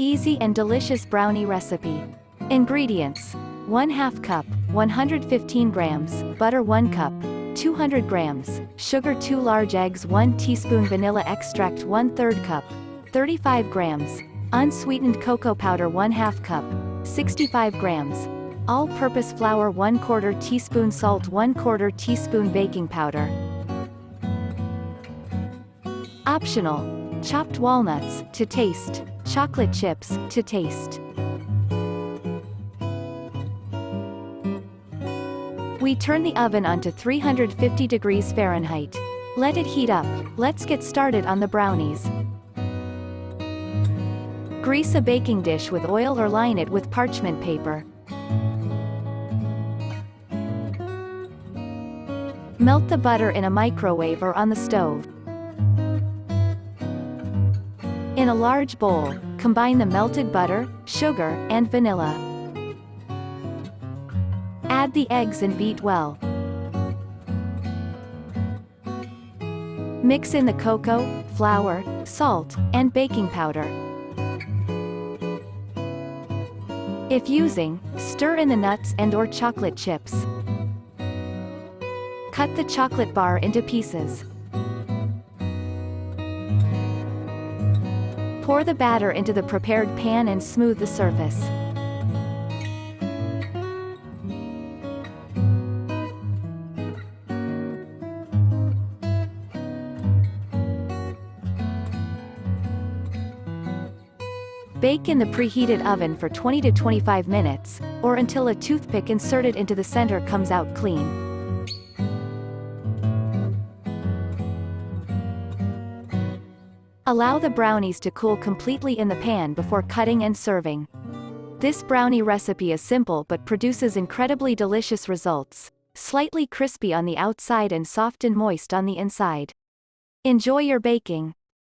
Easy and delicious brownie recipe. Ingredients: 1/2 cup, 115 grams, butter 1 cup, 200 grams, sugar 2 large eggs 1 teaspoon vanilla extract 1/3 cup, 35 grams, unsweetened cocoa powder 1/2 cup, 65 grams, all-purpose flour 1/4 teaspoon salt 1/4 teaspoon baking powder. Optional: chopped walnuts, to taste, chocolate chips, to taste. We turn the oven onto 350 degrees Fahrenheit. Let it heat up. Let's get started on the brownies. Grease a baking dish with oil or line it with parchment paper. Melt the butter in a microwave or on the stove. In a large bowl, combine the melted butter, sugar, and vanilla. Add the eggs and beat well. Mix in the cocoa, flour, salt, and baking powder. If using, stir in the nuts and/or chocolate chips. Cut the chocolate bar into pieces. Pour the batter into the prepared pan and smooth the surface. Bake in the preheated oven for 20 to 25 minutes, or until a toothpick inserted into the center comes out clean. Allow the brownies to cool completely in the pan before cutting and serving. This brownie recipe is simple but produces incredibly delicious results, slightly crispy on the outside and soft and moist on the inside. Enjoy your baking.